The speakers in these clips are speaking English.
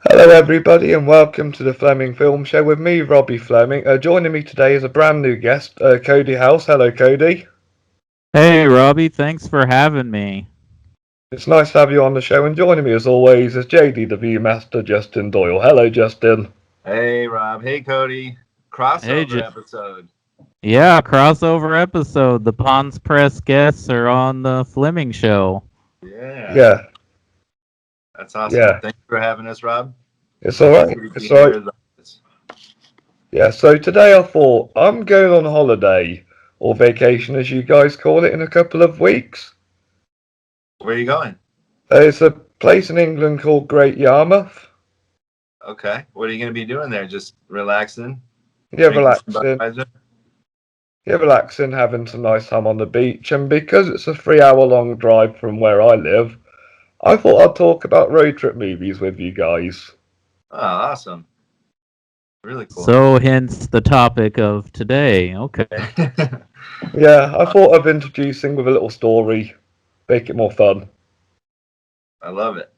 Hello, everybody, and welcome to the Fleming Film Show with me, Robbie Fleming. Joining me today is a brand new guest, Cody House. Hello, Cody. Hey, Robbie, thanks for having me. It's nice to have you on the show, and joining me as always is JDW Master Justin Doyle. Hello, Justin. Hey, Rob. Hey, Cody. Hey, Crossover episode. yeah, crossover episode. The Pons Press guests are on the Fleming show. Yeah, Yeah, that's awesome. yeah, Thanks for having us, Rob. it's all right. Great to be It's all here right. as always. Yeah, so today I thought I'm going on holiday or vacation, as you guys call it, in a couple of weeks. Where are you going? There's a place in England called Great Yarmouth. Okay. What are you going to be doing there? Just relaxing, Yeah, drinking some relaxing. Budweiser? Yeah, relaxing, having some nice time on the beach, and because it's a 3 hour long drive from where I live, I thought I'd talk about road trip movies with you guys. Oh, awesome. Really cool. So, hence the topic of today. Okay. Yeah, I thought of introducing with a little story, make it more fun. I love it.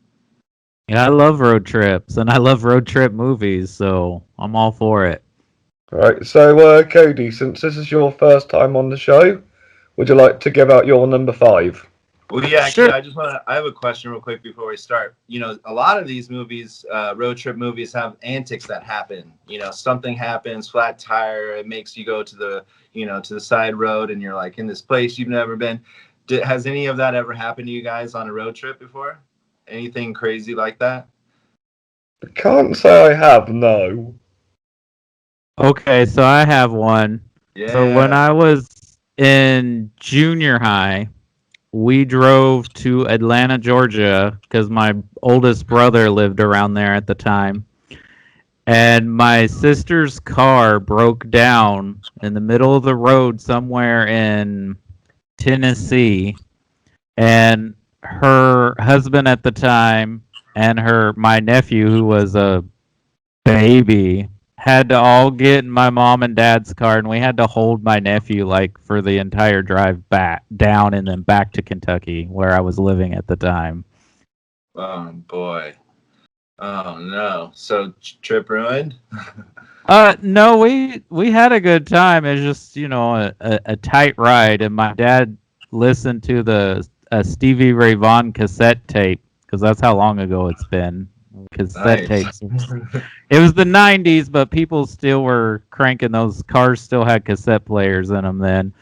Yeah, I love road trips and I love road trip movies, so I'm all for it. Right, so Cody, since this is your first time on the show, would you like to give out your number five? Well, yeah, actually, Sure. I have a question real quick before we start. A lot of these movies, road trip movies, have antics that happen. Something happens, flat tire, it makes you go to the side road, and you're like in this place you've never been. Has any of that ever happened to you guys on a road trip before? Anything crazy like that? I can't say I have, no. Okay, so I have one. So, when Yeah. I was in junior high, we drove to Atlanta, Georgia, because my oldest brother lived around there at the time. And my sister's car broke down in the middle of the road somewhere in Tennessee, and her husband at the time and my nephew, who was a baby, had to all get in my mom and dad's car, and we had to hold my nephew like for the entire drive back down and then back to Kentucky where I was living at the time. Oh boy. Oh no. So trip ruined? No, we had a good time. It's just a tight ride, and my dad listened to the Stevie Ray Vaughan cassette tape because that's how long ago it's been. Cassette Nice. tapes. It was the '90s, but people still were cranking those cars. Still had cassette players in them then.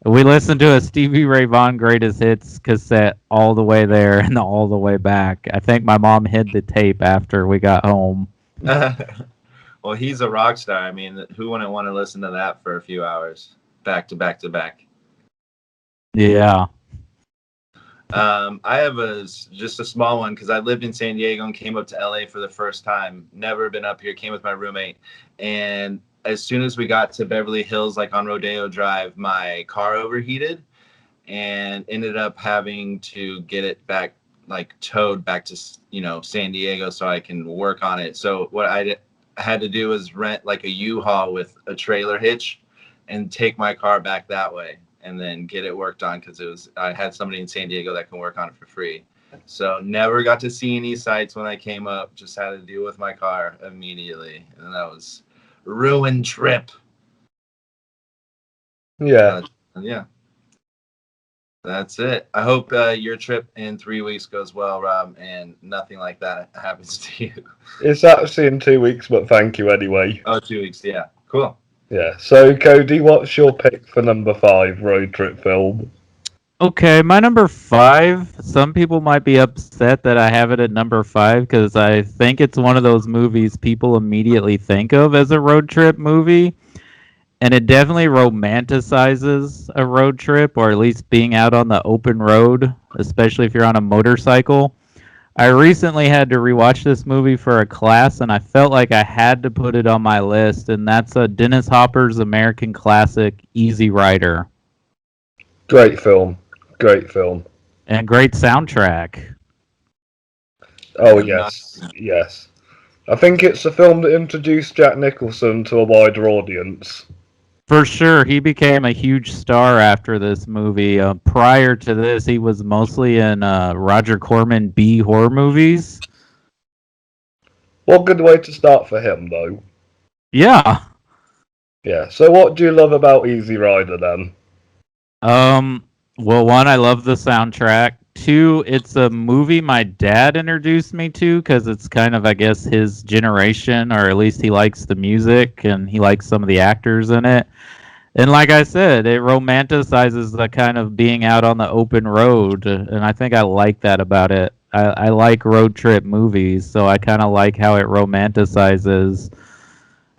We listened to a Stevie Ray Vaughan greatest hits cassette all the way there and all the way back. I think my mom hid the tape after we got home. Well, he's a rock star. I mean, who wouldn't want to listen to that for a few hours, back to back to back? Yeah. I have just a small one because I lived in San Diego and came up to LA for the first time. Never been up here. Came with my roommate, and as soon as we got to Beverly Hills, like on Rodeo Drive, my car overheated and ended up having to get it back, like towed back to San Diego so I can work on it. So what I had to do was rent like a U-Haul with a trailer hitch and take my car back that way and then get it worked on because I had somebody in San Diego that can work on it for free. So never got to see any sights when I came up. Just had to deal with my car immediately, and that was ruined trip. Yeah. Yeah, that's it. I hope your trip in 3 weeks goes well, Rob, and nothing like that happens to you. It's actually in 2 weeks, but thank you anyway. Oh, 2 weeks. Yeah, cool. Yeah. So, Cody, what's your pick for number five road trip film? Okay, my number five. Some people might be upset that I have it at number five because I think it's one of those movies people immediately think of as a road trip movie. And it definitely romanticizes a road trip, or at least being out on the open road, especially if you're on a motorcycle. I recently had to rewatch this movie for a class, and I felt like I had to put it on my list, and that's Dennis Hopper's American classic, Easy Rider. Great film. Great film. And great soundtrack. Oh, I have not. yes. Yes. I think it's a film that introduced Jack Nicholson to a wider audience. For sure, he became a huge star after this movie. Prior to this, he was mostly in Roger Corman B horror movies. What good way to start for him, though. Yeah. Yeah, so what do you love about Easy Rider then? Um, well, one, I love the soundtrack. Two, it's a movie my dad introduced me to because it's kind of, I guess, his generation, or at least he likes the music and he likes some of the actors in it. And like I said, it romanticizes the kind of being out on the open road, and I think I like that about it. I like road trip movies, so I kind of like how it romanticizes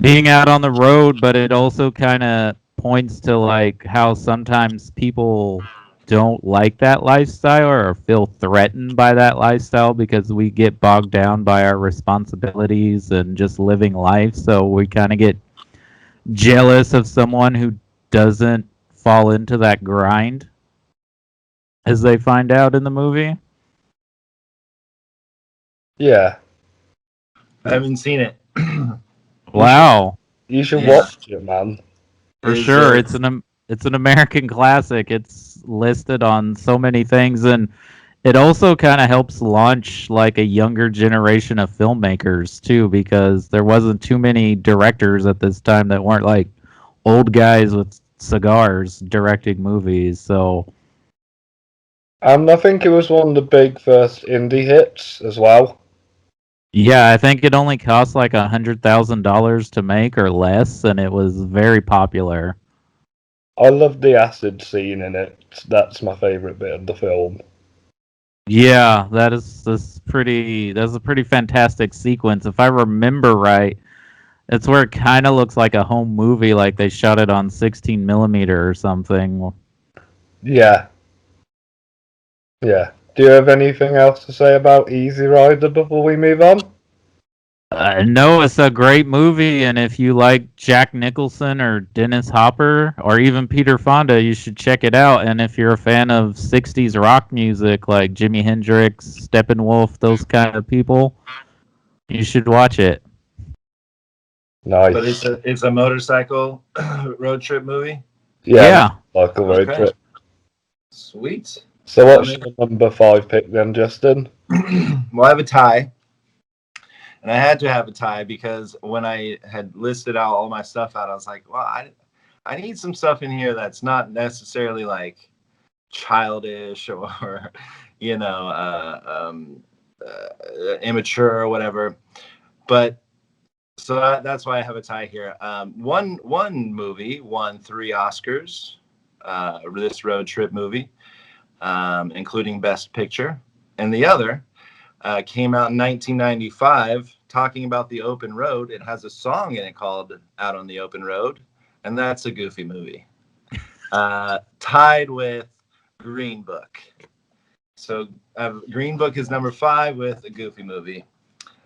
being out on the road, but it also kind of points to like how sometimes people don't like that lifestyle or feel threatened by that lifestyle because we get bogged down by our responsibilities and just living life. So we kind of get jealous of someone who doesn't fall into that grind as they find out in the movie. Yeah, I haven't seen it. you should Wow, you should Yeah. watch it, man. for Is sure. it? It's an American classic. It's listed on so many things, and it also kind of helps launch like a younger generation of filmmakers too, because there wasn't too many directors at this time that weren't like old guys with cigars directing movies. So I think it was one of the big first indie hits as well. yeah, I think it only cost like $100,000 to make or less, and it was very popular. I love the acid scene in it. That's my favourite bit of the film. Yeah, that's a pretty fantastic sequence. If I remember right, it's where it kind of looks like a home movie, like they shot it on 16 millimeter or something. Yeah, yeah. Do you have anything else to say about Easy Rider before we move on? No, it's a great movie, and if you like Jack Nicholson or Dennis Hopper or even Peter Fonda, you should check it out. And if you're a fan of 60s rock music like Jimi Hendrix, Steppenwolf, those kind of people, you should watch it. But Nice. it's a motorcycle road trip movie. Yeah, Yeah. like a road Okay, trip. sweet. So I'm what's your number 5 pick then, Justin? Well, I have a tie, and I had to have a tie because when I had listed out all my stuff out, I was like, well, I need some stuff in here that's not necessarily like childish or you know immature or whatever. But so that's why I have a tie here. One movie won 3 Oscars. This road trip movie, including Best Picture, and the other came out in 1995, talking about the open road. It has a song in it called "Out on the Open Road," and that's a Goofy movie. Tied with Green Book. So Green Book is number 5 with a Goofy movie.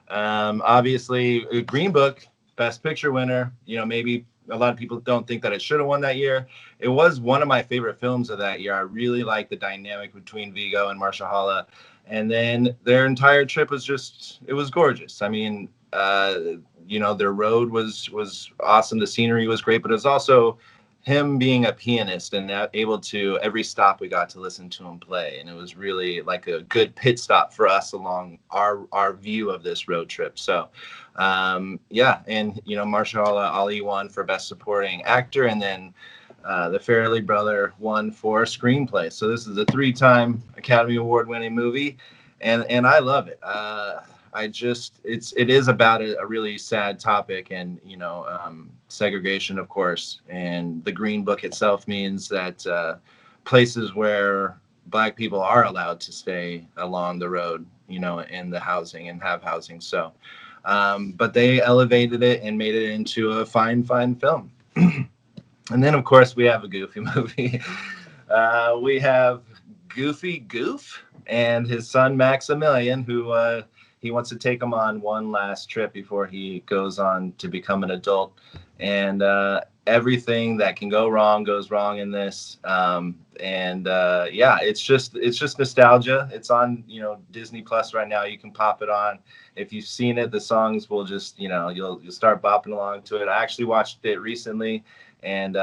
Obviously, Green Book, Best Picture winner. You know, maybe a lot of people don't think that it should have won that year. It was one of my favorite films of that year. I really liked the dynamic between Vigo and Marshallah. And then their entire trip was just, it was gorgeous. I mean, their road was awesome. The scenery was great, but it was also him being a pianist and able to every stop we got to listen to him play, and it was really like a good pit stop for us along our view of this road trip. So yeah, and Marshallah Ali won for best supporting actor, and then the Farrelly brother won for screenplay. So this is a 3-time Academy Award winning movie, and I love it. It is about a really sad topic, and segregation, of course, and the Green Book itself means that places where Black people are allowed to stay along the road, in the housing and have housing. So, but they elevated it and made it into a fine film. And then, of course, we have a Goofy movie. We have Goofy Goof and his son Maximilian, who he wants to take him on one last trip before he goes on to become an adult. And everything that can go wrong goes wrong in this. Yeah, it's just nostalgia. It's on Disney Plus right now. You can pop it on. If you've seen it, the songs will just you'll start bopping along to it. I actually watched it recently. And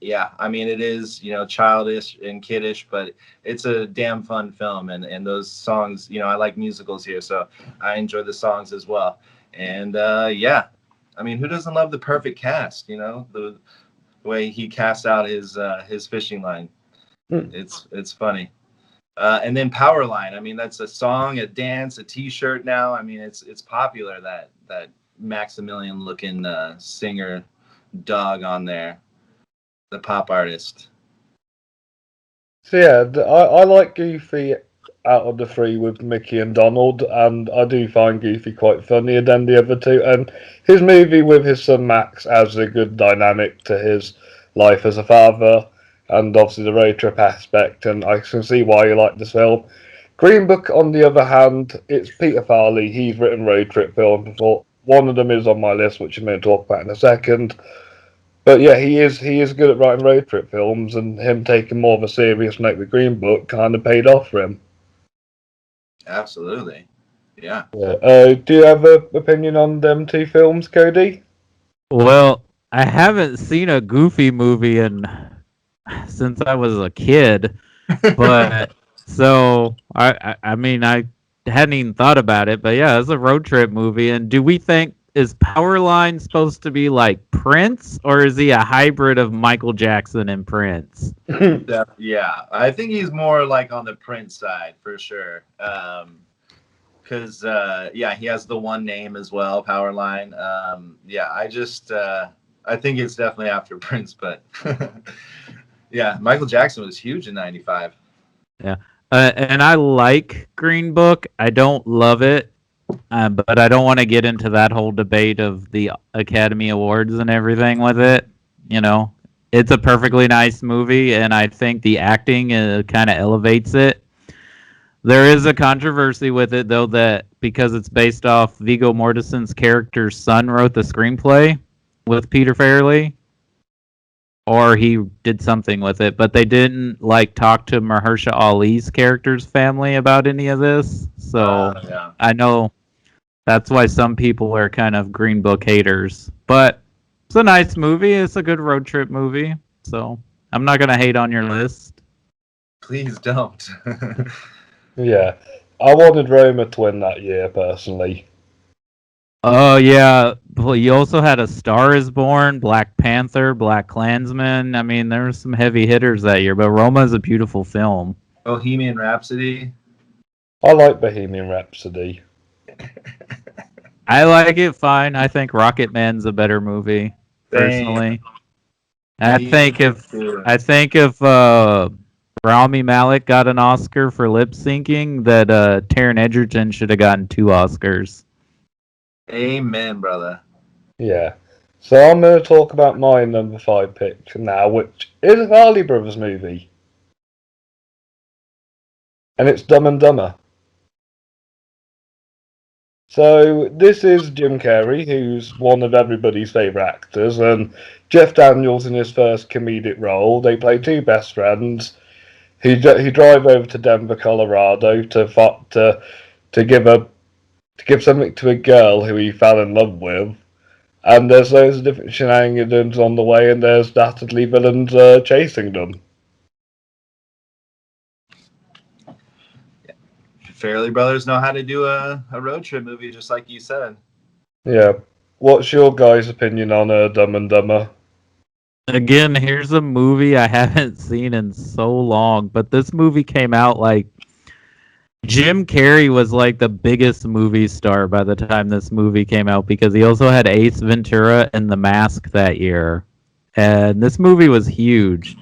yeah, I mean, it is, childish and kiddish, but it's a damn fun film. And those songs, I like musicals here, so I enjoy the songs as well. And yeah, I mean, who doesn't love the perfect cast? You know, the way he casts out his fishing line. Hmm. It's funny. And then Powerline. I mean, that's a song, a dance, a T-shirt now. I mean, it's popular, that Maximilian looking singer dog on there, the pop artist. So yeah, I like Goofy out of the three with Mickey and Donald, and I do find Goofy quite funnier than the other two. And his movie with his son Max adds a good dynamic to his life as a father, and obviously the road trip aspect. And I can see why you like this film. Green Book, on the other hand, it's Peter Farley. He's written road trip films before. One of them is on my list, which I'm going to talk about in a second. But yeah, he is good at writing road trip films, and him taking more of a serious note with Green Book kind of paid off for him. Absolutely, yeah. Yeah. Do you have an opinion on them two films, Cody? Well, I haven't seen a Goofy movie since I was a kid, but so I mean I hadn't even thought about it, but yeah, it's a road trip movie. And do we think is Powerline supposed to be like Prince, or is he a hybrid of Michael Jackson and Prince? Yeah, I think he's more like on the Prince side for sure. Because yeah, he has the one name as well, Powerline. Yeah, I think it's definitely after Prince, but yeah, Michael Jackson was huge in '95. Yeah, and I like Green Book. I don't love it, but I don't want to get into that whole debate of the Academy Awards and everything with it. You know, it's a perfectly nice movie, and I think the acting kind of elevates it. There is a controversy with it, though, that because it's based off Viggo Mortensen's character's son wrote the screenplay with Peter Farrelly, or he did something with it, but they didn't like talk to Mahershala Ali's character's family about any of this. So Yeah. I know that's why some people are kind of Green Book haters, but it's a nice movie. It's a good road trip movie. So I'm not gonna hate on your list. Please don't. Yeah, I wanted Roma to win that year personally. Oh yeah, well, you also had A Star Is Born, Black Panther, Black Klansman. I mean, there were some heavy hitters that year, but Roma is a beautiful film. Bohemian Rhapsody. I like Bohemian Rhapsody. I like it fine. I think Rocket Man's a better movie, personally. I think if Rami Malek got an Oscar for lip syncing, that Taron Egerton should have gotten 2 Oscars. Amen, brother. Yeah. So I'm going to talk about my number 5 pick now, which is a Farley Brothers movie. And it's Dumb and Dumber. So this is Jim Carrey, who's one of everybody's favourite actors, and Jeff Daniels in his first comedic role. They play two best friends who drive over to Denver, Colorado to give something to a girl who he fell in love with. And there's loads of different shenanigans on the way, and there's dastardly villains chasing them. Farrelly Brothers know how to do a road trip movie, just like you said. Yeah. What's your guys' opinion on Dumb and Dumber? Again, here's a movie I haven't seen in so long, but this movie came out like Jim Carrey was like the biggest movie star by the time this movie came out, because he also had Ace Ventura and The Mask that year. And this movie was huge.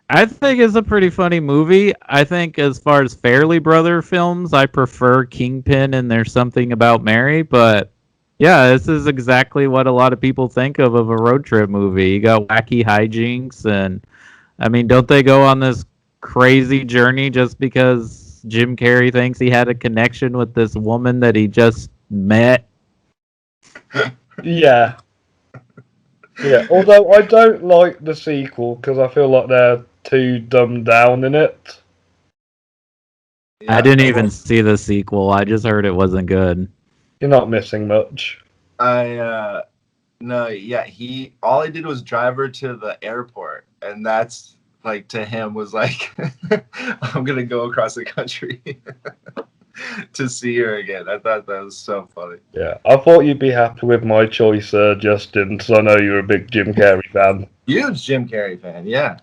I think it's a pretty funny movie. I think as far as Fairly Brother films, I prefer Kingpin and There's Something About Mary, but yeah, this is exactly what a lot of people think of a road trip movie. You got wacky hijinks, and I mean, don't they go on this crazy journey just because Jim Carrey thinks he had a connection with this woman that he just met? Yeah. Yeah, although I don't like the sequel because I feel like they're too dumbed down in it. I didn't even see the sequel. I just heard it wasn't good. You're not missing much. No, yeah, all he did was drive her to the airport, and that's like to him was like I'm gonna go across the country. to see her again. I thought that was so funny. Yeah, I thought you'd be happy with my choice, Justin, because I know you're a big Jim Carrey fan. Huge Jim Carrey fan, yeah.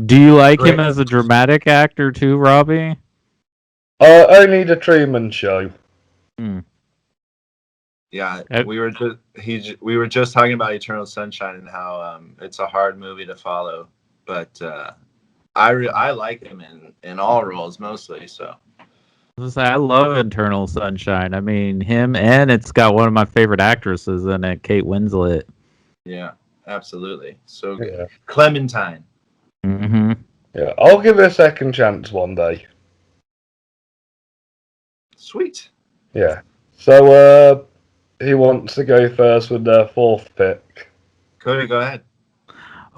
Do you like him Great. as a dramatic actor too, Robbie? Only the Truman Show. Hmm. Yeah, Uh, we were just talking about Eternal Sunshine and how it's a hard movie to follow, but I like him in all roles mostly. So I love Eternal Sunshine. I mean, him, and it's got one of my favorite actresses in it, Kate Winslet. yeah, absolutely, so good. Yeah. Clementine. Mm-hmm. Yeah, I'll give it a second chance one day. Sweet. Yeah. So, he wants to go first with their fourth pick. Cody, go ahead.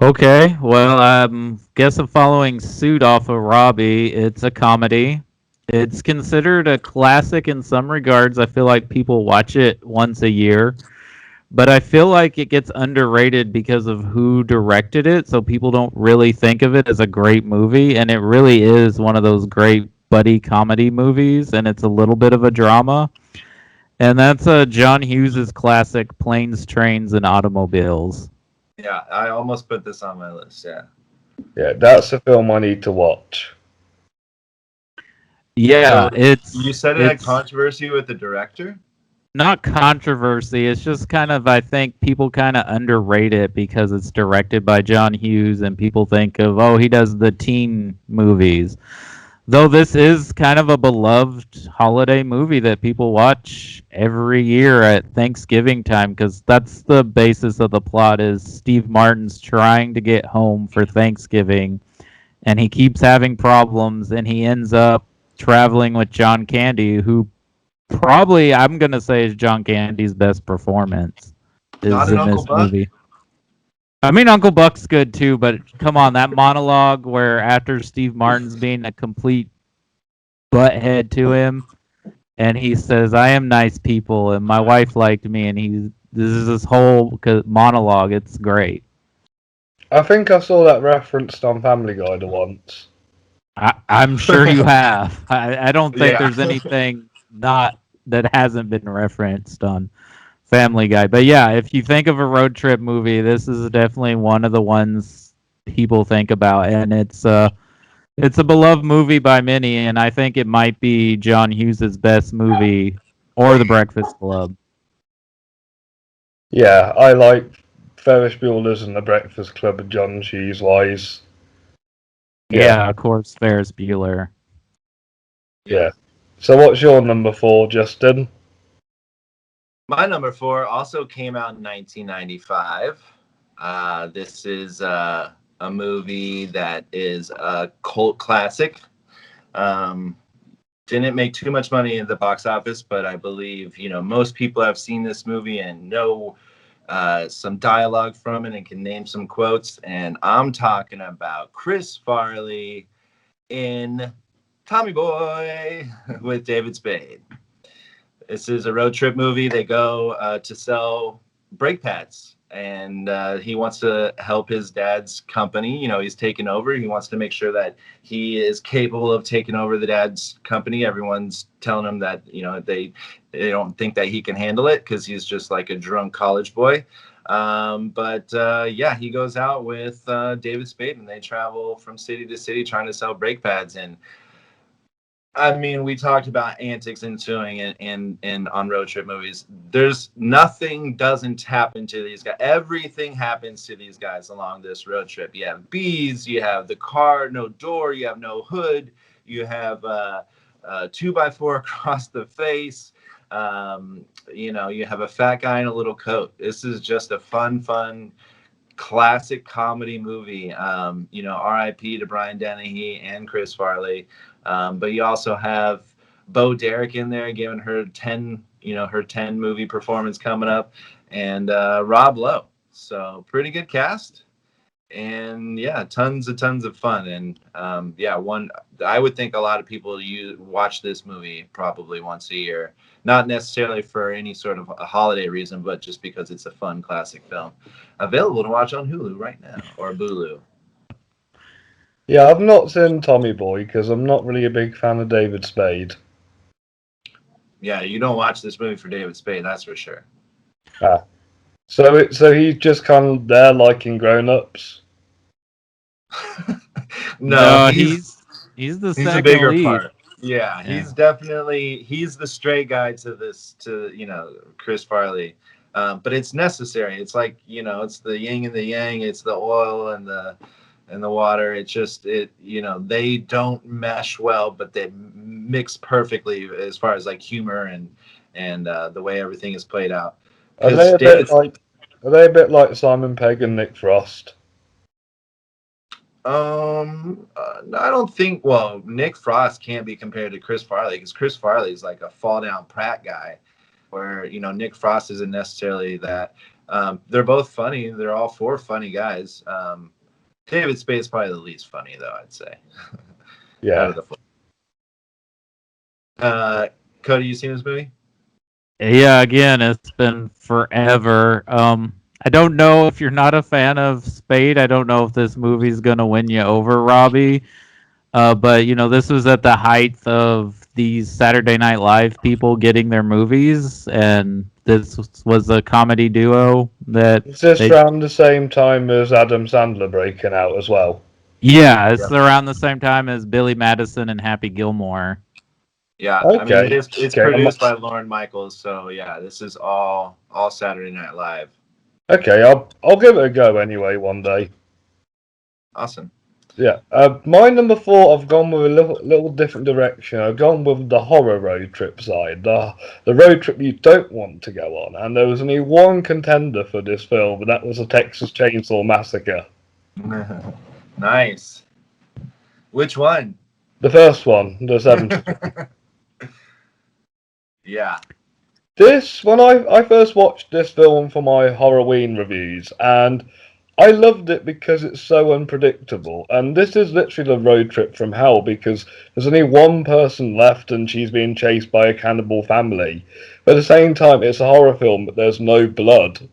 Okay, well, guess I'm following suit off of Robbie. It's a comedy. It's considered a classic in some regards. I feel like people watch it once a year, but I feel like it gets underrated because of who directed it. So people don't really think of it as a great movie, and it really is one of those great buddy comedy movies, and it's a little bit of a drama. And that's John Hughes's classic Planes, Trains, and Automobiles. Yeah, I almost put this on my list. Yeah. Yeah, that's a film I need to watch. Yeah, So you said it had it's controversy with the director. not controversy. It's just kind of, I think people kind of underrate it because it's directed by John Hughes and people think of, oh, he does the teen movies. Though this is kind of a beloved holiday movie that people watch every year at Thanksgiving time because that's the basis of the plot is Steve Martin's trying to get home for Thanksgiving and he keeps having problems and he ends up traveling with John Candy, who probably I'm gonna say is John Candy's best performance Not is an in Uncle this Buck. movie. I mean, Uncle Buck's good too, but come on, that monologue where after Steve Martin's being a complete butthead to him, and he says, "I am nice people, and my wife liked me," and this is this whole monologue. It's great. I think I saw that referenced on Family Guy once. I'm sure you have. I don't think Yeah. there's anything not that hasn't been referenced on Family Guy. But yeah, if you think of a road trip movie, this is definitely one of the ones people think about, and it's a beloved movie by many, and I think it might be John Hughes's best movie or The Breakfast Club. Yeah, I like Ferris Bueller's and The Breakfast Club and John Hughes wise. Yeah, of course, Ferris Bueller. Yeah. So what's your number 4, Justin? My number 4 also came out in 1995. This is a movie that is a cult classic. Didn't make too much money in the box office, but I believe most people have seen this movie and know some dialogue from it and can name some quotes. And I'm talking about Chris Farley in Tommy Boy with David Spade. This is a road trip movie. They go to sell brake pads, and he wants to help his dad's company. He's taken over. He wants to make sure that he is capable of taking over the dad's company. Everyone's telling him that they don't think that he can handle it because he's just like a drunk college boy. But he goes out with David Spade, and they travel from city to city trying to sell brake pads. And I mean, we talked about antics ensuing in on road trip movies. There's nothing doesn't happen to these guys. Everything happens to these guys along this road trip. You have bees, you have the car, no door, you have no hood, you have 2x4 across the face. You have a fat guy in a little coat. This is just a fun classic comedy movie. R.I.P. to Brian Dennehy and Chris Farley. But you also have Bo Derek in there giving her 10 movie performance coming up, and Rob Lowe. So pretty good cast, and tons of fun. And one I would think a lot of people watch this movie probably once a year, not necessarily for any sort of a holiday reason, but just because it's a fun classic film. Available to watch on Hulu right now or Bulu. Yeah, I've not seen Tommy Boy because I'm not really a big fan of David Spade. Yeah, you don't watch this movie for David Spade, that's for sure. So he's just kind of there liking grown-ups. No, he's the he's a second bigger lead. part. Yeah, Yeah. he's definitely the straight guy to Chris Farley. But it's necessary. It's like, it's the yin and the yang. It's the oil and the water. It's just they don't mesh well, but they mix perfectly as far as like humor and the way everything is played out. Are Because they a bit like Simon Pegg and Nick Frost? I don't think. Well, Nick Frost can't be compared to Chris Farley because Chris Farley is like a fall down Pratt guy, where Nick Frost isn't necessarily that. They're both funny. They're all four funny guys. David Spade is probably the least funny, though, I'd say. Yeah. Out of the four. Cody, you seen this movie? Yeah, again, it's been forever. I don't know if you're not a fan of Spade. I don't know if this movie's gonna win you over, Robbie. But this was at the height of these Saturday Night Live people getting their movies, and this was a comedy duo that Is this around the same time as Adam Sandler breaking out as well? Yeah, it's around the same time as Billy Madison and Happy Gilmore. Yeah, Okay. I mean it's produced by Lorne Michaels, so yeah, this is all Saturday Night Live. Okay, I'll give it a go anyway one day. Awesome. Yeah, my number 4, I've gone with a little different direction. I've gone with the horror road trip side, the road trip you don't want to go on. And there was only one contender for this film, and that was the Texas Chainsaw Massacre. Nice. Which one? The first one, the 70s. Yeah. This, when I first watched this film for my Halloween reviews, and I loved it because it's so unpredictable. And this is literally the road trip from hell because there's only one person left and she's being chased by a cannibal family. But at the same time, it's a horror film, but there's no blood.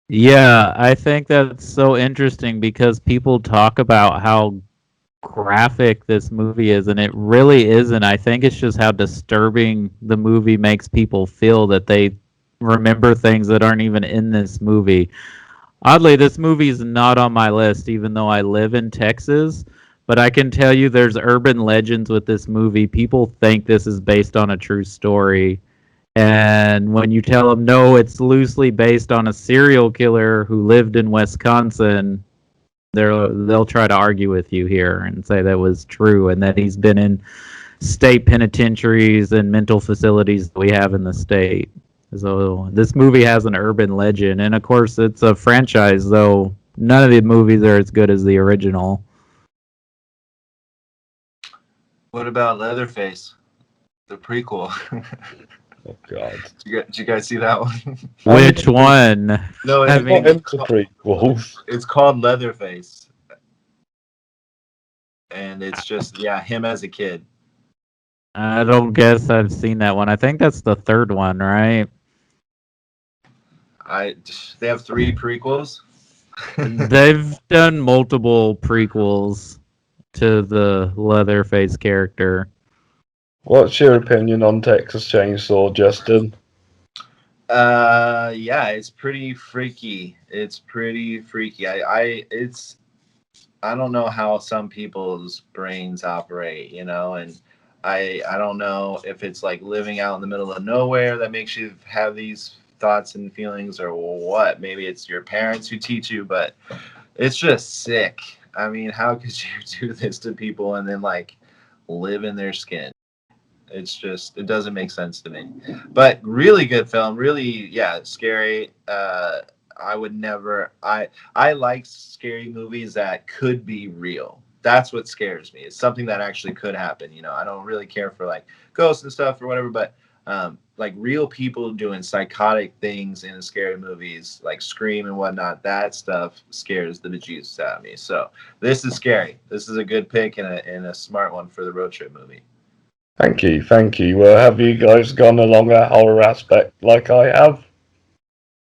Yeah, I think that's so interesting because people talk about how graphic this movie is, and it really isn't. I think it's just how disturbing the movie makes people feel that they remember things that aren't even in this movie. Oddly, this movie is not on my list, even though I live in Texas. But I can tell you there's urban legends with this movie. People think this is based on a true story. And when you tell them, no, it's loosely based on a serial killer who lived in Wisconsin, they'll try to argue with you here and say that was true and that he's been in state penitentiaries and mental facilities that we have in the state. So this movie has an urban legend, and of course it's a franchise, though none of the movies are as good as the original. What about Leatherface, the prequel? Oh God! Did you guys see that one? Which one? No, I'm not into prequels. It's called Leatherface, and it's just him as a kid. I don't guess I've seen that one. I think that's the third one, right? They have 3 prequels. They've done multiple prequels to the Leatherface character. What's your opinion on Texas Chainsaw, Justin? Yeah, it's pretty freaky. It's pretty freaky. I don't know how some people's brains operate, and I don't know if it's like living out in the middle of nowhere that makes you have these thoughts and feelings or what. Maybe it's your parents who teach you, but it's just sick. I mean, how could you do this to people and then like live in their skin? It's just, it doesn't make sense to me. But really good film, really, scary. I would never. I like scary movies that could be real. That's what scares me. It's something that actually could happen. I don't really care for like ghosts and stuff or whatever, but like real people doing psychotic things in scary movies, like Scream and whatnot. That stuff scares the bejesus out of me. So this is scary. This is a good pick and a smart one for the road trip movie. Thank you. Well, have you guys gone along that horror aspect like I have?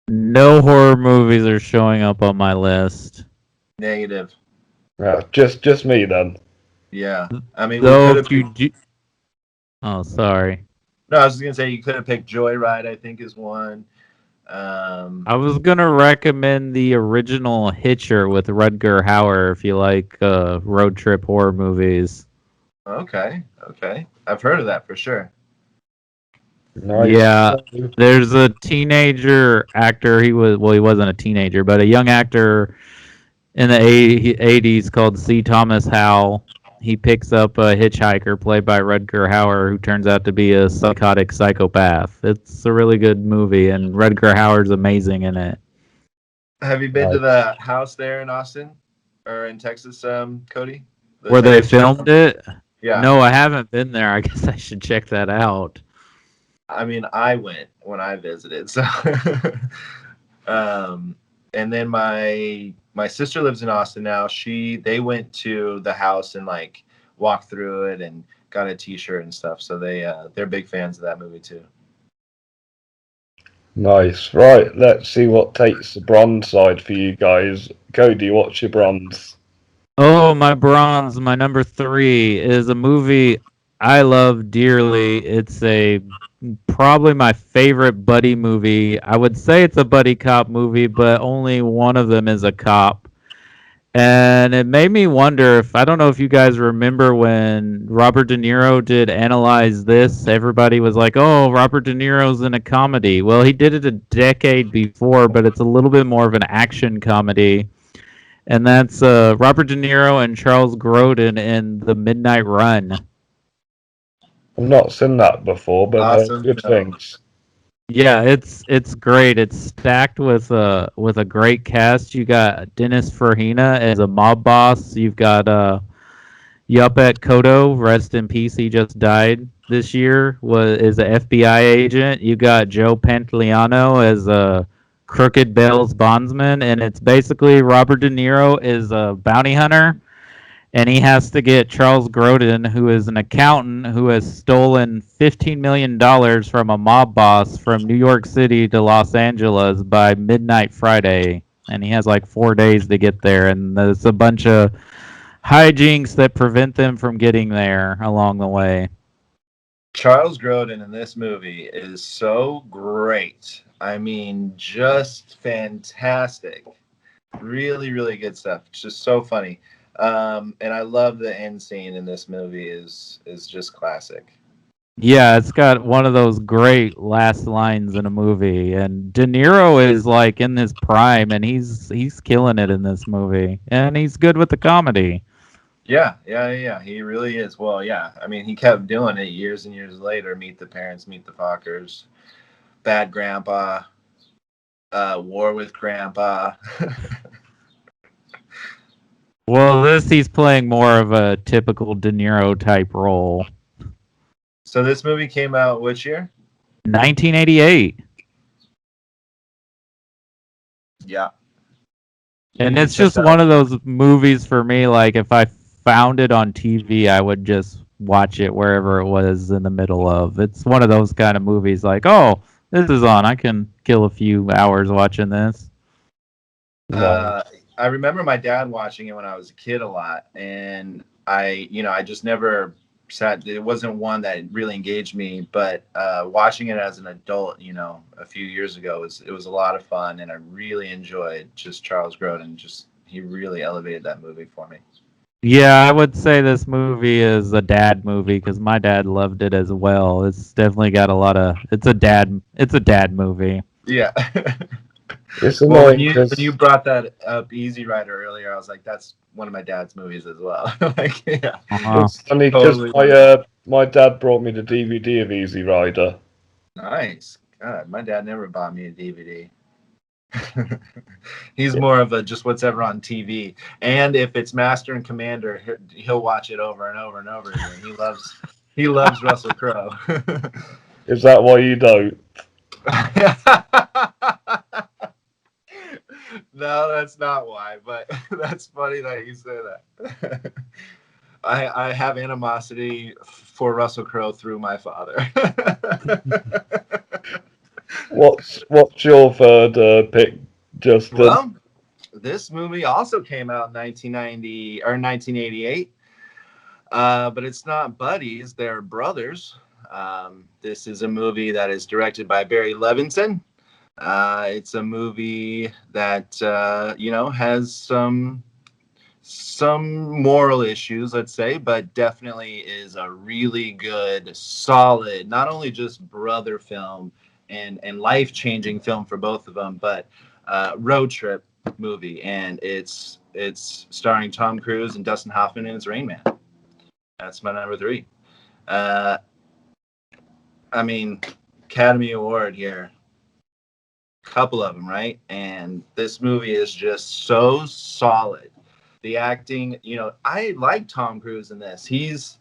No horror movies are showing up on my list. Negative. Yeah, just me then. Yeah, I mean, Though we if you do, Oh, sorry. No, I was just gonna say you could have picked Joyride. I think is one. I was gonna recommend the original Hitcher with Rutger Hauer if you like road trip horror movies. Okay, I've heard of that for sure. Nice. Yeah, there's a teenager actor. He wasn't a teenager, but a young actor in the 80s called C. Thomas Howell. He picks up a hitchhiker played by Rutger Hauer who turns out to be a psychotic psychopath. It's a really good movie, and Rutger Hauer's amazing in it. Have you been to the house there in Austin or in Texas, Cody? Where they filmed it? Yeah. No, I haven't been there. I guess I should check that out. I mean, I went when I visited. So, and then my sister lives in Austin now. They went to the house and like walked through it and got a T-shirt and stuff. So they're big fans of that movie too. Nice. Right, let's see what takes the bronze side for you guys. Cody, what's your bronze? Oh, my bronze, my number 3 is a movie I love dearly. It's probably my favorite buddy movie. I would say it's a buddy cop movie, but only one of them is a cop. And it made me wonder if I don't know if you guys remember when Robert De Niro did Analyze This. Everybody was like, "Oh, Robert De Niro's in a comedy." Well, he did it a decade before, but it's a little bit more of an action comedy. And that's Robert De Niro and Charles Grodin in The Midnight Run. I've not seen that before, but Awesome. good things. Yeah, it's great. It's stacked with a great cast. You got Dennis Farina as a mob boss. You've got Yaphet Kotto, rest in peace. He just died this year. Is an FBI agent. You got Joe Pantoliano as a Crooked Bell's bondsman, and it's basically Robert De Niro is a bounty hunter, and he has to get Charles Grodin, who is an accountant who has stolen $15 million from a mob boss from New York City to Los Angeles by midnight Friday. And he has like 4 days to get there, and there's a bunch of hijinks that prevent them from getting there along the way. Charles Grodin in this movie is so great. I mean, just fantastic. Really, really good stuff. It's just so funny. And I love the end scene in this movie is just classic. Yeah, it's got one of those great last lines in a movie, and De Niro is like in his prime, and he's killing it in this movie, and he's good with the comedy. Yeah. He really is. Well, yeah. I mean, he kept doing it years and years later. Meet the Parents, Meet the Fockers, Bad Grandpa, War with Grandpa. Well, he's playing more of a typical De Niro type role. So this movie came out which year? 1988. Yeah. And it's just one of those movies for me, like if I found it on TV, I would just watch it wherever it was in the middle of. It's one of those kind of movies like, oh, this is on. I can kill a few hours watching this. I remember my dad watching it when I was a kid a lot, and I just never sat. It wasn't one that really engaged me, but watching it as an adult, a few years ago, it was a lot of fun, and I really enjoyed just Charles Grodin. He really elevated that movie for me. Yeah, I would say this movie is a dad movie because my dad loved it as well. It's definitely got a lot of. It's a dad movie. Yeah. It's well, annoying when you brought that up, Easy Rider, earlier, I was like, that's one of my dad's movies as well. Like, yeah. It's funny because totally. My dad brought me the DVD of Easy Rider. Nice. God, my dad never bought me a DVD. He's more of a just what's ever on TV, and if it's Master and Commander, he'll watch it over and over and over again. He loves Russell Crowe. Is that why you don't? No, that's not why, but that's funny that you say that. I have animosity for Russell Crowe through my father. What's your third pick, Justin? Well, this movie also came out in 1990 or 1988, but it's not buddies; they're brothers. This is a movie that is directed by Barry Levinson. It's a movie that has some moral issues, let's say, but definitely is a really good, solid, not only just brother film and life-changing film for both of them, but road trip movie. And it's starring Tom Cruise and Dustin Hoffman, and it's Rain Man. That's my number 3. I mean, Academy Award here. Couple of them, right? And this movie is just so solid. The acting, I like Tom Cruise in this. He's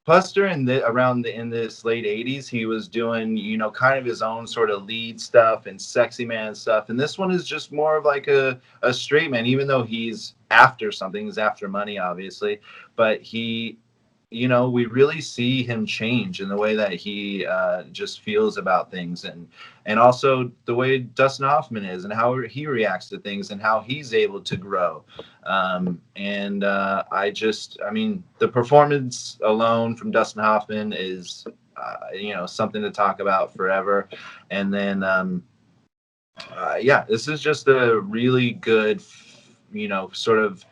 Buster in this late 80s, he was doing, kind of his own sort of lead stuff and sexy man stuff. And this one is just more of like a straight man, even though he's after something, he's after money, obviously. But he, we really see him change in the way that he just feels about things, and also the way Dustin Hoffman is and how he reacts to things and how he's able to grow. The performance alone from Dustin Hoffman is, something to talk about forever. And then, this is just a really good, sort of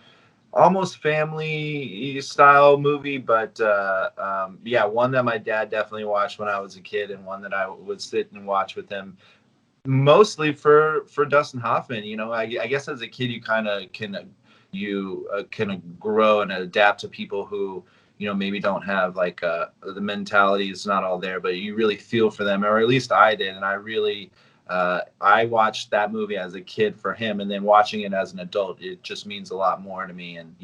almost family style movie, but one that my dad definitely watched when I was a kid, and one that I would sit and watch with him, mostly for Dustin Hoffman. I guess as a kid you kind of can grow and adapt to people who maybe don't have like the mentality is not all there, but you really feel for them, or at least I did. And I really I watched that movie as a kid for him, and then watching it as an adult, it just means a lot more to me, and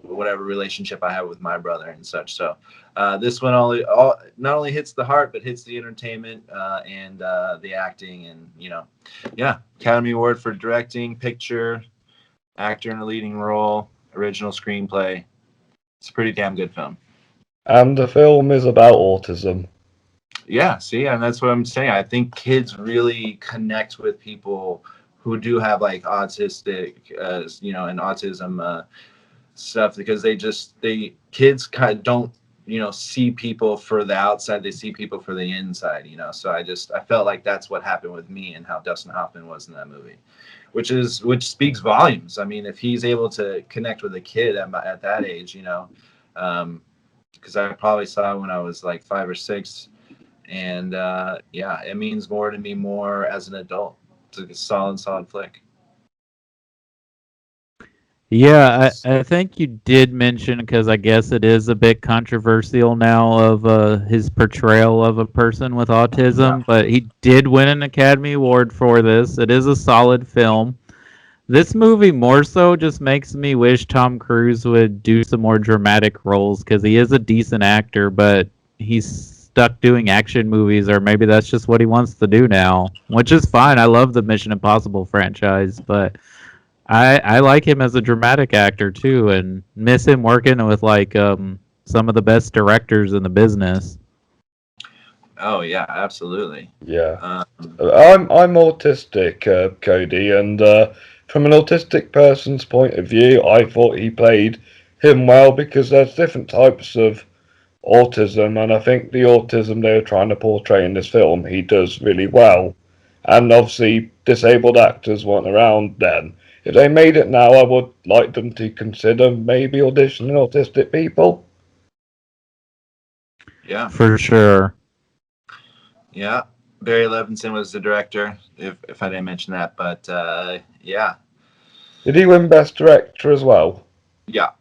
whatever relationship I have with my brother and such. So this one not only hits the heart, but hits the entertainment and the acting, and Academy Award for directing, picture, actor in a leading role, original screenplay. It's a pretty damn good film. And the film is about autism. Yeah, see, and that's what I'm saying. I think kids really connect with people who do have like autistic, and autism stuff, because kids kind of don't, see people for the outside. They see people for the inside, So I felt like that's what happened with me and how Dustin Hoffman was in that movie, which speaks volumes. I mean, if he's able to connect with a kid at that age, because I probably saw it when I was like 5 or 6. And it means more to me more as an adult. It's a solid flick. Yeah, I think you did mention, because I guess it is a bit controversial now, of his portrayal of a person with autism, but he did win an Academy Award for this. It is a solid film. This movie more so just makes me wish Tom Cruise would do some more dramatic roles, because he is a decent actor, but he's stuck doing action movies, or maybe that's just what he wants to do now, which is fine. I love the Mission Impossible franchise, but I like him as a dramatic actor too, and miss him working with like some of the best directors in the business. Oh yeah, absolutely. Yeah. I'm autistic, Cody, and from an autistic person's point of view, I thought he played him well, because there's different types of autism, and I think the autism they were trying to portray in this film, he does really well. And obviously, disabled actors weren't around then. If they made it now, I would like them to consider maybe auditioning autistic people. Yeah, for sure. Yeah, Barry Levinson was the director, if I didn't mention that. But yeah. Did he win Best Director as well? Yeah.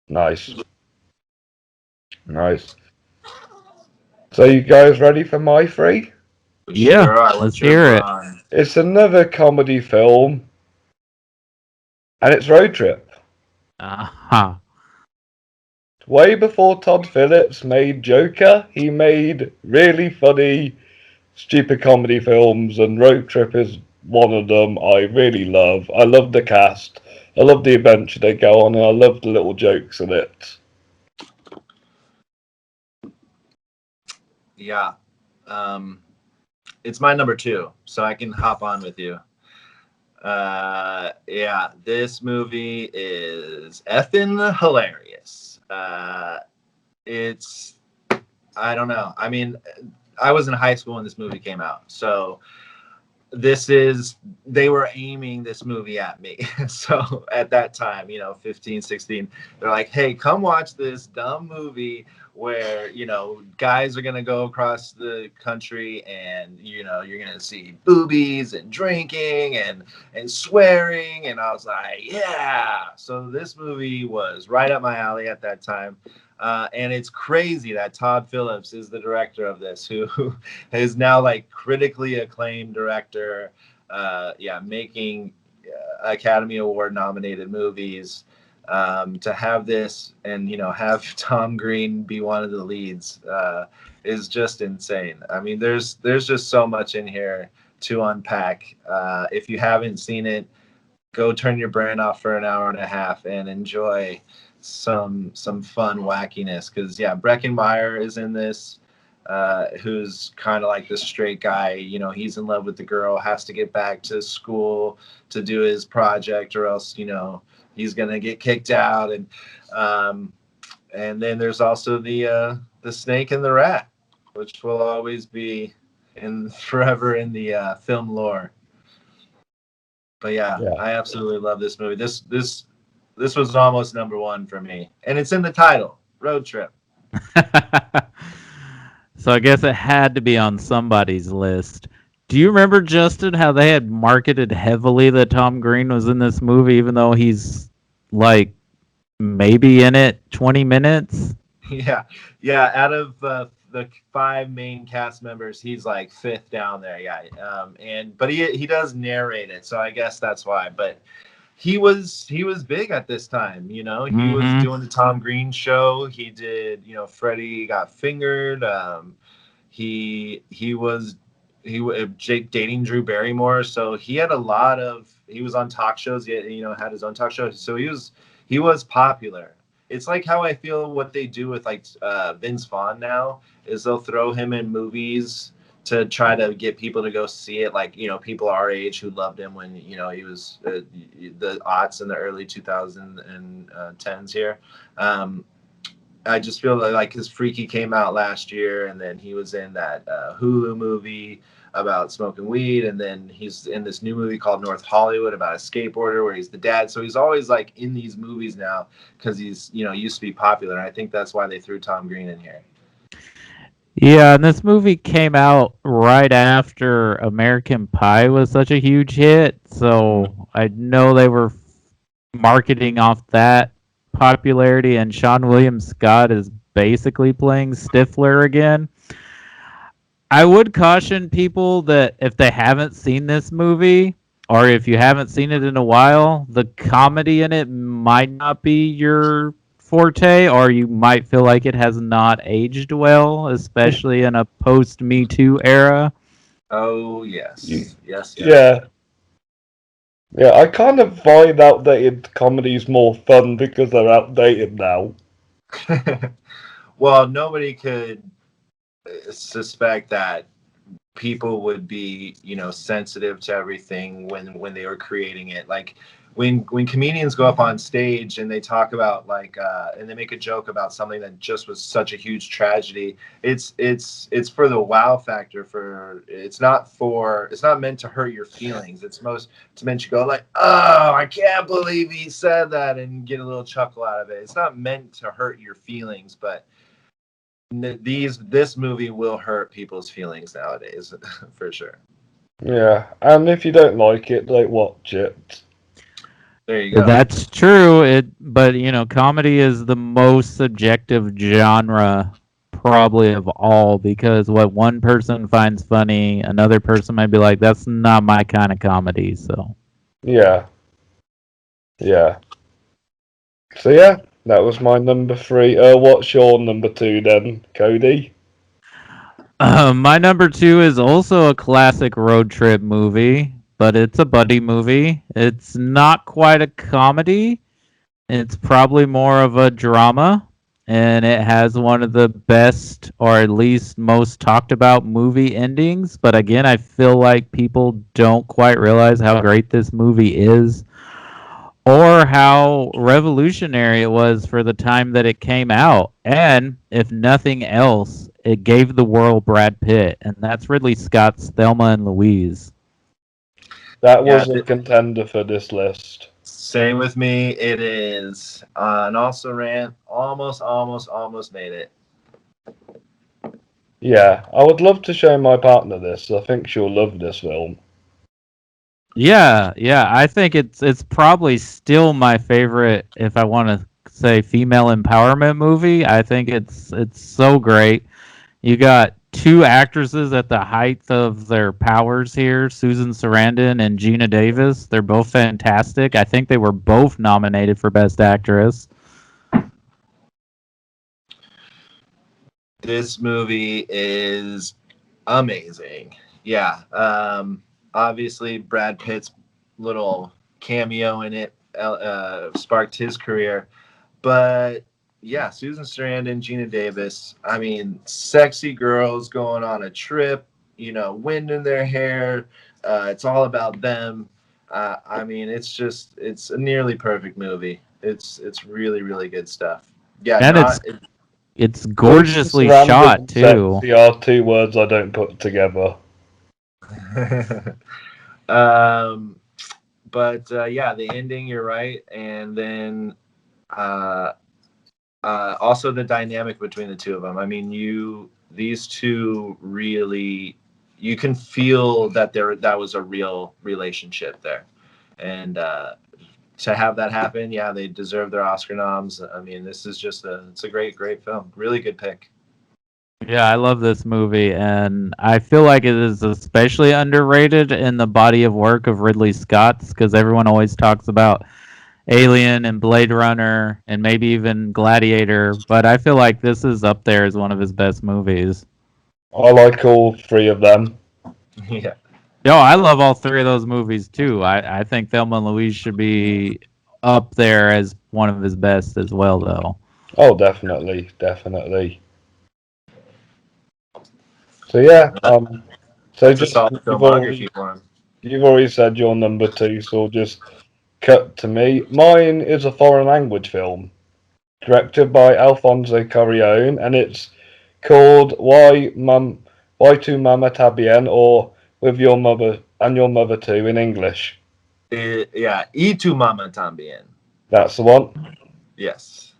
Nice. So you guys ready for my 3? Yeah, Sure, let's hear it. It's another comedy film, and it's Road Trip. Uh-huh. Way before Todd Phillips made Joker, he made really funny, stupid comedy films, and Road Trip is one of them. I really love. I love the cast. I love the adventure they go on, and I love the little jokes in it. Yeah. It's my number 2, so I can hop on with you. This movie is effing hilarious. It's I don't know. I mean, I was in high school when this movie came out, so they were aiming this movie at me. So at that time, 15, 16, they're like, hey, come watch this dumb movie where, guys are going to go across the country and, you're going to see boobies and drinking and swearing. And I was like, yeah. So this movie was right up my alley at that time. And it's crazy that Todd Phillips is the director of this, who is now like critically acclaimed director, making Academy Award nominated movies. To have this and have Tom Green be one of the leads is just insane. I mean, there's just so much in here to unpack. If you haven't seen it, go turn your brain off for an hour and a half and enjoy some fun wackiness. Because Breckenmeyer is in this, who's kind of like the straight guy. He's in love with the girl, has to get back to school to do his project, or else he's gonna get kicked out. And then there's also the snake and the rat, which will always be forever in the film lore. But I absolutely love this movie. This was almost number one for me, and it's in the title, Road Trip. So I guess it had to be on somebody's list. Do you remember, Justin, how they had marketed heavily that Tom Green was in this movie, even though he's like maybe in it 20 minutes? Yeah. Out of the 5 main cast members, he's like 5th down there. But he does narrate it, so I guess that's why. But he was big at this time. He was doing the Tom Green show. He did Freddie Got Fingered. He was dating Drew Barrymore, so he had he was on talk shows. He had his own talk show, so he was popular. It's like how I feel what they do with like Vince Vaughn now is they'll throw him in movies to try to get people to go see it, like people our age who loved him when he was the aughts in the early 2010s here. I just feel like his Freaky came out last year, and then he was in that Hulu movie about smoking weed, and then he's in this new movie called North Hollywood about a skateboarder where he's the dad. So he's always like in these movies now because he's used to be popular, and I think that's why they threw Tom Green in here. Yeah, and this movie came out right after American Pie was such a huge hit, so I know they were marketing off that popularity, and Sean William Scott is basically playing Stifler again. I would caution people that if they haven't seen this movie, or if you haven't seen it in a while, the comedy in it might not be your forte, or you might feel like it has not aged well, especially in a post-Me Too era. Oh, yes. Yes. Yeah, I kind of find outdated comedies more fun because they're outdated now. Well, nobody could suspect that people would be sensitive to everything when they were creating it. Like when comedians go up on stage and they talk about and they make a joke about something that just was such a huge tragedy, it's for the wow factor. It's not meant to hurt your feelings. It's meant to go like, oh, I can't believe he said that, and get a little chuckle out of it. It's not meant to hurt your feelings, but this movie will hurt people's feelings nowadays for sure. Yeah, and if you don't like it, don't watch it. There you go. That's true. But comedy is the most subjective genre probably of all, because what one person finds funny, another person might be like, that's not my kind of comedy. So yeah. So that was my number 3. What's your number 2 then, Cody? My number 2 is also a classic road trip movie, but it's a buddy movie. It's not quite a comedy. It's probably more of a drama, and it has one of the best, or at least most talked about movie endings. But again, I feel like people don't quite realize how great this movie is. or how revolutionary it was for the time that it came out. And if nothing else, it gave the world Brad Pitt, and that's Ridley Scott's Thelma and Louise. That Yeah, was a contender for this list. same with me. It is. And also ran almost made it. Yeah, I would love to show my partner this. I think she'll love this film. Yeah, I think it's probably still my favorite if I want to say female empowerment movie. I think it's so great. You got two actresses at the height of their powers here, Susan Sarandon and Gina Davis. They're both fantastic. I think they were both nominated for Best Actress. This movie is amazing. Yeah. Obviously, Brad Pitt's little cameo in it sparked his career. But yeah, Susan Sarandon, Gina Davis. I mean, sexy girls going on a trip, wind in their hair. It's all about them. I mean, it's a nearly perfect movie. It's really, really good stuff. Yeah, And it's gorgeously shot And too. sexy are two words I don't put together. um, but yeah, the ending, you're right, and then uh, also the dynamic between the two of them. I mean, these two really, you can feel that that was a real relationship there, and to have that happen, yeah, they deserve their Oscar noms. I mean, this is it's a great film. Really good pick. Yeah, I love this movie, and I feel like it is especially underrated in the body of work of Ridley Scott's because everyone always talks about Alien and Blade Runner and maybe even Gladiator, but I feel like this is up there as one of his best movies. I like all three of them. Yeah. Yo, I love all three of those movies too. I think Thelma and Louise should be up there as one of his best as well, though. Oh, definitely. So yeah, so That's a just solid filmography for him. you've already said your number two, so I'll just cut to me. Mine is a foreign language film, directed by Alfonso Cuarón, and it's called Why to Mama Tabien, or With Your Mother and Your Mother Too in English. Yeah, Y tu mama también. That's the one. Yes.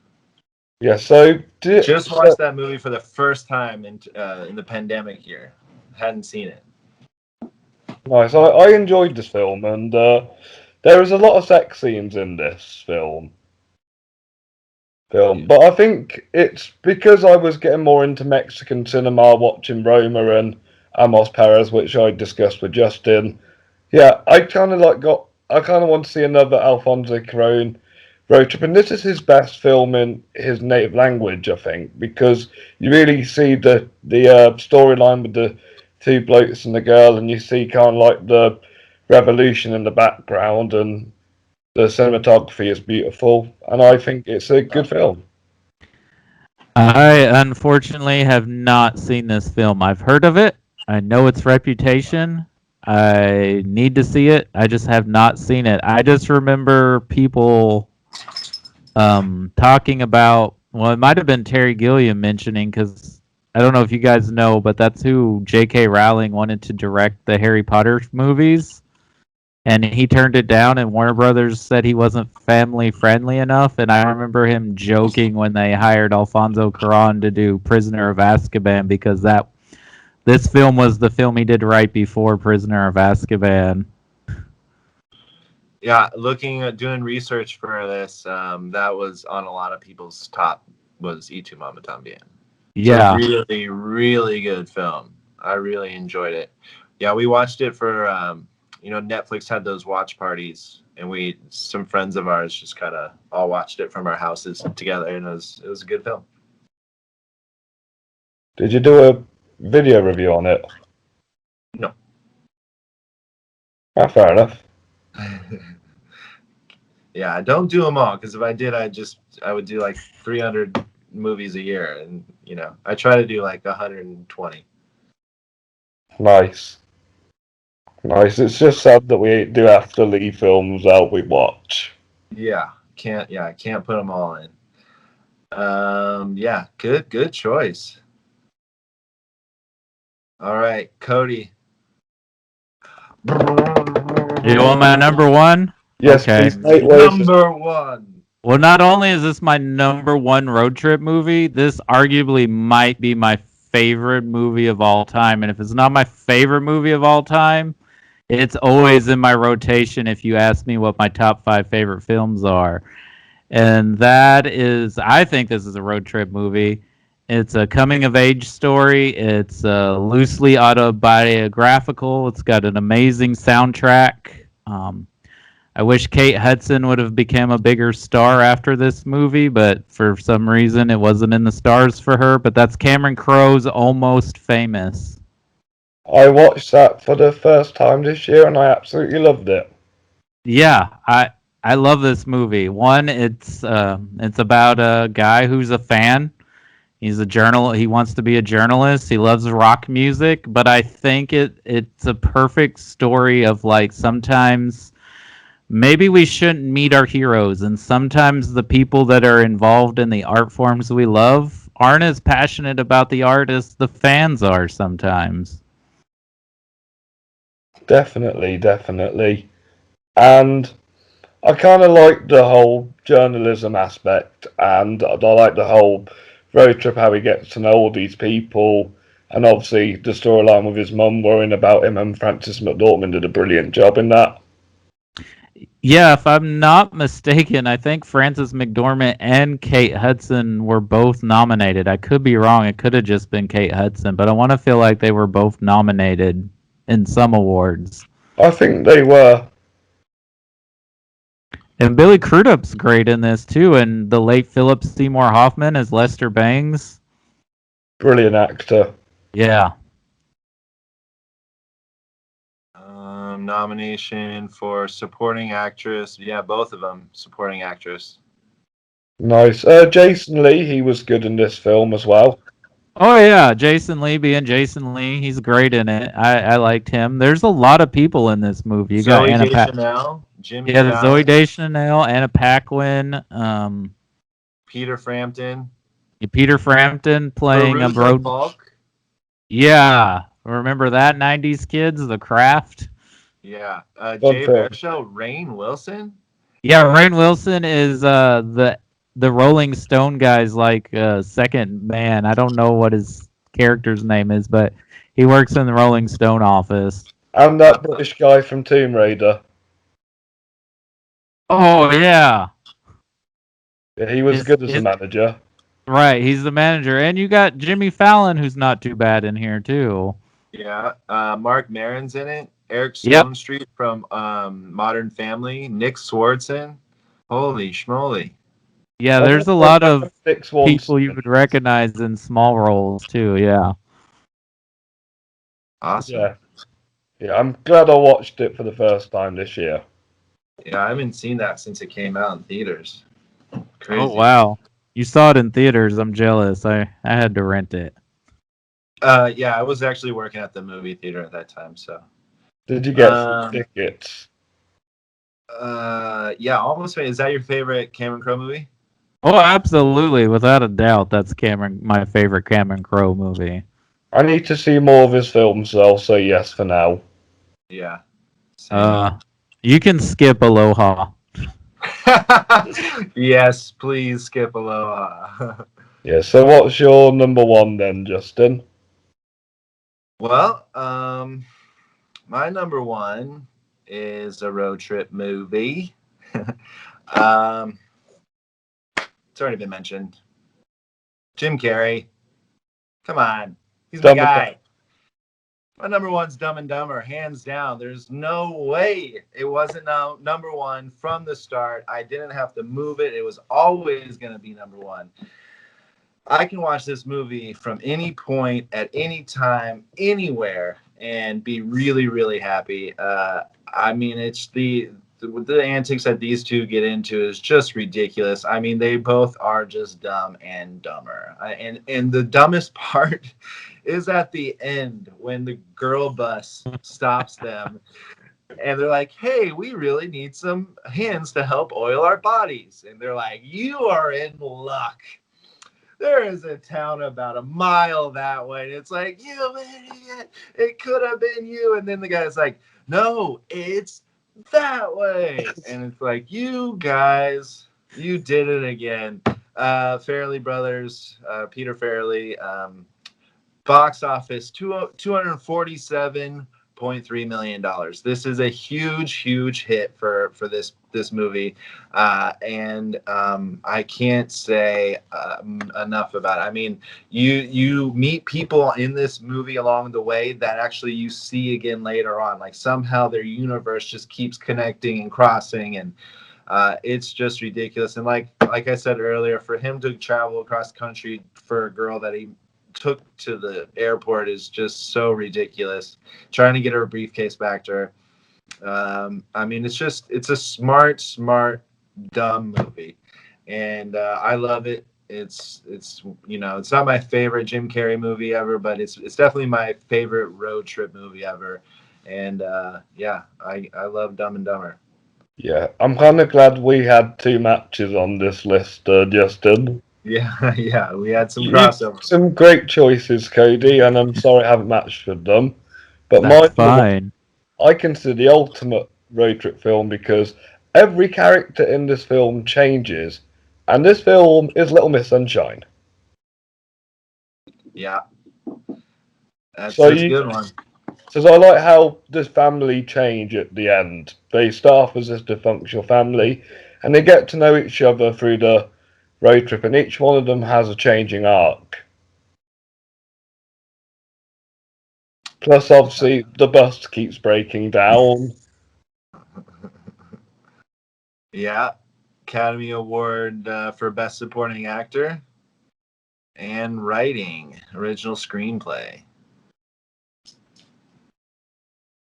Yeah, so Just watched that movie for the first time in the pandemic year. Hadn't seen it. nice. I enjoyed this film, and there is a lot of sex scenes in this film. But I think it's because I was getting more into Mexican cinema, watching Roma and Amos Perez, which I discussed with Justin. Yeah, I kind of want to see another Alfonso Cuarón road trip, and this is his best film in his native language, I think, because you really see the storyline with the two blokes and the girl, and you see kind of like the revolution in the background, and the cinematography is beautiful, and I think it's a good film. I unfortunately have not seen this film. I've heard of it. I know its reputation. I need to see it. I just have not seen it. I just remember people talking about. Well, it might have been Terry Gilliam mentioning because I don't know if you guys know, but that's who J.K. Rowling wanted to direct the Harry Potter movies, and he turned it down. And Warner Brothers said he wasn't family friendly enough. And I remember him joking when they hired Alfonso Cuarón to do Prisoner of Azkaban because this film was the film he did right before Prisoner of Azkaban. Yeah, looking at doing research for this, that was on a lot of people's top was Y tu mama también. Yeah. It's a really, really good film. I really enjoyed it. Yeah, we watched it for Netflix had those watch parties, and some friends of ours just kind of all watched it from our houses together, and it was a good film. Did you do a video review on it? No. Ah, fair enough. Yeah, I don't do them all because if I did, I would do like 300 movies a year, and I try to do like 120. Nice. It's just sad that we do have to leave films out we watch. Yeah, I can't put them all in. Yeah, good choice. All right, Cody. You want my number one? Yes, Okay. please, mate. What is this? Number one. Well, not only is this my number one road trip movie, this arguably might be my favorite movie of all time. And if it's not my favorite movie of all time, it's always in my rotation if you ask me what my top 5 favorite films are. And that is, I think this is a road trip movie. It's a coming of age story. It's loosely autobiographical. It's got an amazing soundtrack. I wish Kate Hudson would have become a bigger star after this movie, but for some reason it wasn't in the stars for her. But that's Cameron Crowe's Almost Famous. I watched that for the first time this year, and I absolutely loved it. Yeah, I love this movie. One, it's about a guy who's a fan. He's a journal. He wants to be a journalist. He loves rock music, but I think it's a perfect story of like sometimes maybe we shouldn't meet our heroes, and sometimes the people that are involved in the art forms we love aren't as passionate about the art as the fans are sometimes. Definitely. And I kind of like the whole journalism aspect, and I like the whole road trip, how he gets to know all these people, and obviously the storyline with his mum worrying about him, and Frances McDormand did a brilliant job in that. Yeah, if I'm not mistaken, I think Frances McDormand and Kate Hudson were both nominated. I could be wrong. It could have just been Kate Hudson, but I want to feel like they were both nominated in some awards. I think they were. And Billy Crudup's great in this too, and the late Philip Seymour Hoffman as Lester Bangs. Brilliant actor. Yeah. Nomination for supporting actress. Yeah, both of them supporting actress. Nice. Jason Lee, he was good in this film as well. Oh yeah, Jason Lee being Jason Lee, he's great in it. I liked him. There's a lot of people in this movie. You got Zoe Anna Deschanel, Jimmy yeah, the Zoe Fallon, Deschanel, Anna Paquin, Peter Frampton, Peter Frampton playing a Veruza road. Balk. Yeah, remember that '90s kids, The Craft. Yeah, Fun Jay film. Baruchel, Rainn Wilson. Yeah, Rainn Wilson is the Rolling Stone guy's like second man. I don't know what his character's name is, but he works in the Rolling Stone office. And that British guy from Tomb Raider. Oh yeah, Yeah, he was good as a manager. right. He's the manager, and you got Jimmy Fallon, who's not too bad in here too. Yeah, Mark Maron's in it. Eric Yep. Stonestreet from Modern Family. Nick Swardson. Holy schmoly! Yeah, there's a lot of people you would recognize in small roles too. Yeah. Awesome. Yeah, I'm glad I watched it for the first time this year. Yeah, I haven't seen that since it came out in theaters. Crazy. Oh wow, you saw it in theaters. I'm jealous. I had to rent it. Yeah, I was actually working at the movie theater at that time. So. Did you get tickets? Yeah, Almost Famous. Is that your favorite Cameron Crowe movie? Oh, absolutely, without a doubt. That's my favorite Cameron Crowe movie. I need to see more of his films, so I'll say yes for now. Yeah. Same. You can skip Aloha. Yes, please skip Aloha. Yeah, so what's your number one then, Justin? Well, my number one is a road trip movie. It's already been mentioned. Jim Carrey. Come on. He's my guy. My number one's Dumb and Dumber, hands down. There's no way it wasn't number one from the start. I didn't have to move it. It was always going to be number one. I can watch this movie from any point, at any time, anywhere, and be really, really happy. I mean, it's the antics that these two get into is just ridiculous. I mean, they both are just dumb and dumber. And the dumbest part is at the end when the girl bus stops them And they're like, hey, we really need some hands to help oil our bodies. And they're like, you are in luck. There is a town about a mile that way. And it's like, you idiot. It could have been you. And then the guy's like, no, it's that way. And it's like, you guys, you did it again. Farrelly Brothers, Peter Farrelly, box office, $247.3 million. This is a huge hit for this movie, and I can't say enough about it. I mean, you meet people in this movie along the way that actually you see again later on. Like somehow their universe just keeps connecting and crossing, and it's just ridiculous. And like I said earlier, for him to travel across country for a girl that he took to the airport is just so ridiculous. Trying to get her briefcase back to her. I mean, it's a smart, dumb movie, and I love it. It's it's not my favorite Jim Carrey movie ever, but it's definitely my favorite road trip movie ever. And yeah, I love Dumb and Dumber. Yeah, I'm kind of glad we had two matches on this list, Justin. Yeah, yeah, we had some You crossover. some great choices, Cody, and I'm sorry I haven't matched with them. But That's mine, the one fine. I consider the ultimate road trip film because every character in this film changes, and this film is Little Miss Sunshine. Yeah, So that's a you, good one. so I like how this family change at the end. They start off as this dysfunctional family, and they get to know each other through the road trip, and each one of them has a changing arc. Plus, obviously, the bus keeps breaking down. Yeah, Academy Award for Best Supporting Actor and Writing, Original Screenplay.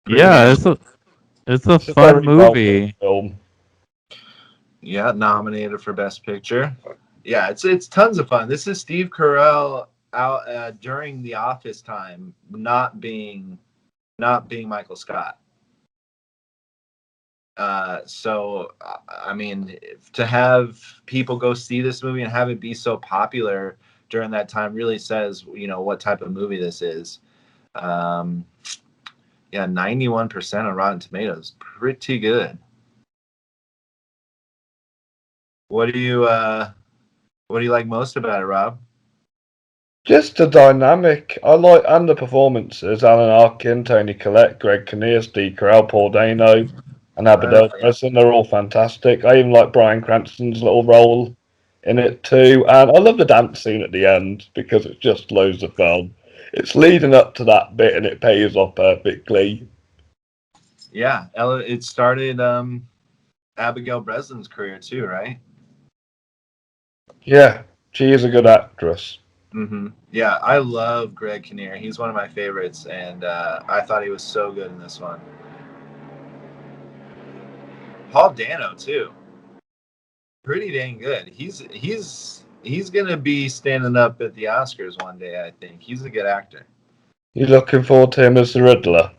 Pretty Yeah, damn. it's a It's a fun very well done movie. film. Yeah, nominated for Best Picture. Yeah, it's tons of fun. This is Steve Carell out during the Office time, not being Michael Scott. So I mean, to have people go see this movie and have it be so popular during that time really says what type of movie this is. Um, yeah, 91% on Rotten Tomatoes, pretty good. What do you like most about it, Rob? Just the dynamic. I like and the performances. Alan Arkin, Tony Collette, Greg Kinnear, Steve Carell, Paul Dano, and Aberdell Yeah. Breslin. They're all fantastic. I even like Bryan Cranston's little role in it too. And I love the dance scene at the end because it's just loads of fun. It's leading up to that bit and it pays off perfectly. Yeah, it started Abigail Breslin's career too, right? Yeah, she is a good actress. Yeah, I love Greg Kinnear. He's one of my favorites, and I thought he was so good in this one. Paul Dano too, pretty dang good. He's gonna be standing up at the Oscars one day. I think he's a good actor. You looking forward to him as the Riddler?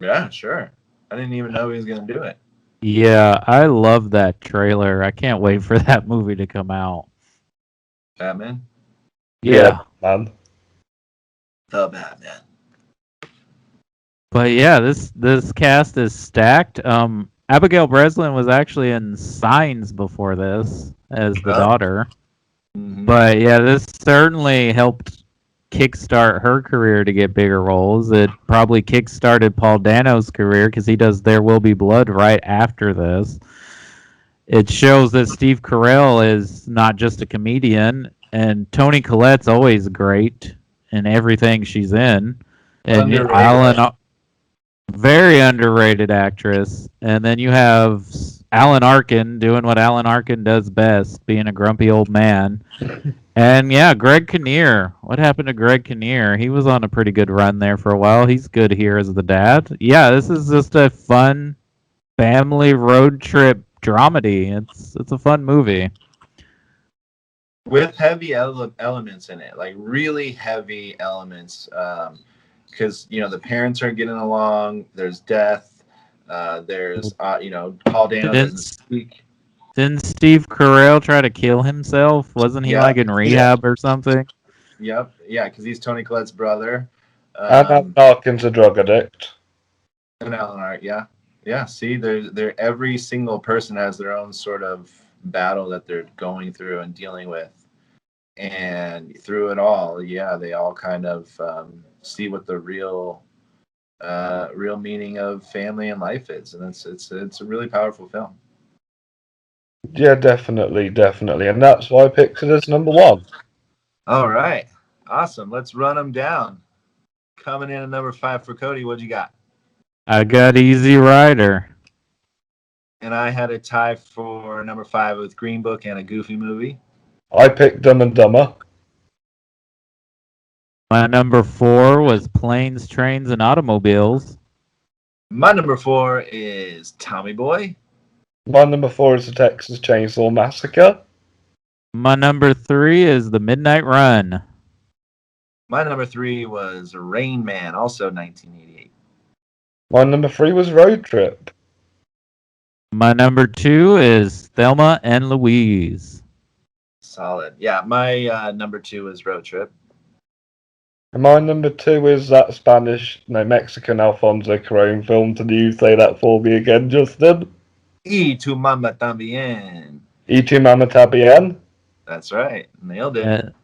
Yeah, sure. I didn't even know he was gonna do it. Yeah, I love that trailer. I can't wait for that movie to come out. Batman, Yeah, Yeah. man. the Batman. But yeah, this cast is stacked. Abigail Breslin was actually in Signs before this as the Oh. daughter. Mm-hmm. But yeah, this certainly helped kickstart her career to get bigger roles. It probably kickstarted Paul Dano's career because he does There Will Be Blood right after this. It shows that Steve Carell is not just a comedian, and Toni Collette's always great in everything she's in. And Underrated. very underrated actress. And then you have Alan Arkin doing what Alan Arkin does best, being a grumpy old man. And yeah, Greg Kinnear. What happened to Greg Kinnear? He was on a pretty good run there for a while. He's good here as the dad. Yeah, this is just a fun family road trip dramedy. It's a fun movie. With heavy elements in it, like really heavy elements, because the parents aren't getting along. There's death. There's Paul Dano Didn't doesn't speak. didn't Steve Carell try to kill himself? Wasn't he like Yep, in rehab or something? yep, yeah, because he's Tony Collette's brother. And Alan Arkin's a drug addict. And Alan Art, yeah, yeah. See, they're every single person has their own sort of battle that they're going through and dealing with, and through it all, yeah, they all kind of see what the real meaning of family and life is, and it's a really powerful film. Yeah, definitely. And that's why I picked it as number one. All right, awesome. Let's run them down. Coming in at number 5 for Cody. What you got? I got Easy Rider. And I had a tie for number 5 with Green Book and a Goofy movie. I picked Dumb and Dumber. My number 4 was Planes, Trains, and Automobiles. My number 4 is Tommy Boy. My number 4 is the Texas Chainsaw Massacre. My number 3 is The Midnight Run. My number 3 was Rain Man, also 1988. My number 3 was Road Trip. My number 2 is Thelma and Louise. Solid. Yeah, my number 2 is Road Trip. And my number 2 is that Mexican Alfonso Cuarón film. Can you say that for me again, Justin? Y Tu Mama Tambien. Y Tu Mama Tambien. That's right. Nailed it.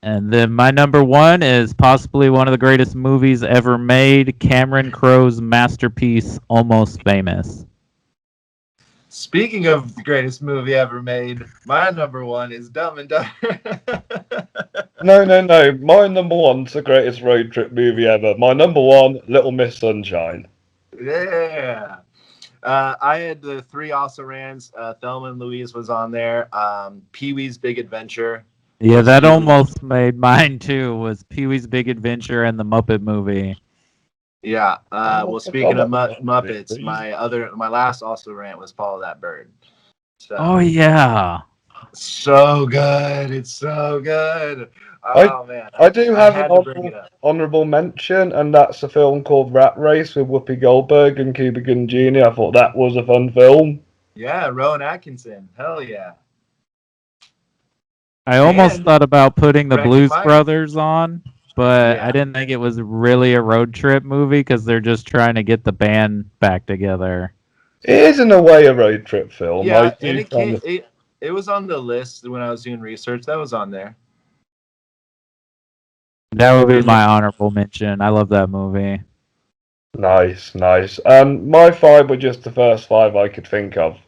And then my number 1 is possibly one of the greatest movies ever made, Cameron Crowe's masterpiece, Almost Famous. Speaking of the greatest movie ever made, my number 1 is Dumb and Dumber. No. My number 1's the greatest road trip movie ever. My number 1, Little Miss Sunshine. Yeah. I had the 3 also rans. Thelma and Louise was on there. Pee-wee's Big Adventure. Yeah, that almost made mine too, was Pee-wee's Big Adventure and the Muppet Movie. Yeah. Well, speaking of Muppets, my last also rant was Follow That Bird. So, Oh, yeah. So good. It's so good. Oh, man. I do have an honourable mention, and that's a film called Rat Race with Whoopi Goldberg and Cuba Gooding Jr. I thought that was a fun film. Yeah, Rowan Atkinson. Hell yeah. I almost thought about putting the Blues Myers. Brothers on, but I didn't think it was really a road trip movie because they're just trying to get the band back together. It is, in a way, a road trip film. Yeah, and it was on the list when I was doing research. That was on there. That would be my honorable mention. I love that movie. Nice. And my 5 were just the first 5 I could think of.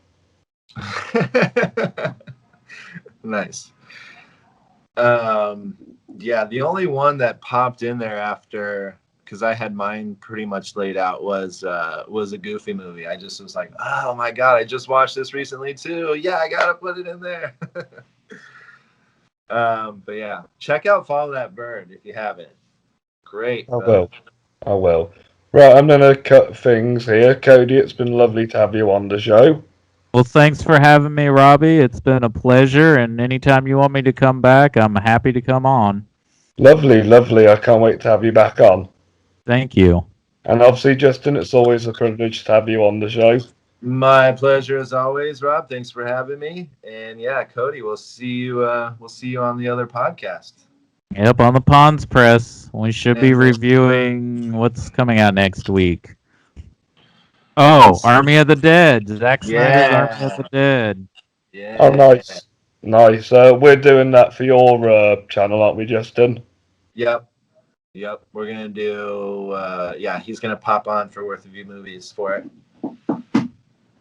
Nice. Yeah, the only one that popped in there after, because I had mine pretty much laid out, was a Goofy movie. I just was like, oh my god, I just watched this recently too. Yeah, I gotta put it in there. But yeah, check out Follow That Bird if you haven't. Great. I will. Right, I'm gonna cut things here. Cody, it's been lovely to have you on the show. Well, thanks for having me, Robbie. It's been a pleasure, and anytime you want me to come back, I'm happy to come on. Lovely. I can't wait to have you back on. Thank you. And obviously, Justin, it's always a privilege to have you on the show. My pleasure as always, Rob. Thanks for having me. And yeah, Cody, we'll see you on the other podcast. Yep, on the Ponds Press. We should be reviewing what's coming out next week. Oh, Army of the Dead. Zack Snyder's Army of the Dead. Yeah. Oh, nice. We're doing that for your channel, aren't we, Justin? Yep. We're gonna do. He's gonna pop on for Worth a View movies for it.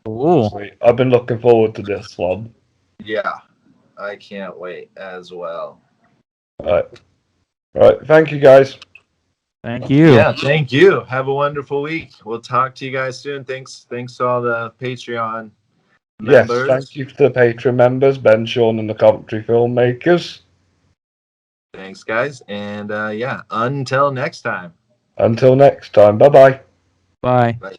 Cool. Sweet. I've been looking forward to this one. Yeah, I can't wait as well. All right. Thank you, guys. Thank you. Yeah, thank you. Have a wonderful week. We'll talk to you guys soon. Thanks to all the Patreon members. Yes, thank you to the Patreon members, Ben, Sean, and the commentary filmmakers. Thanks, guys. And until next time. Until next time. Bye-bye. Bye. Bye.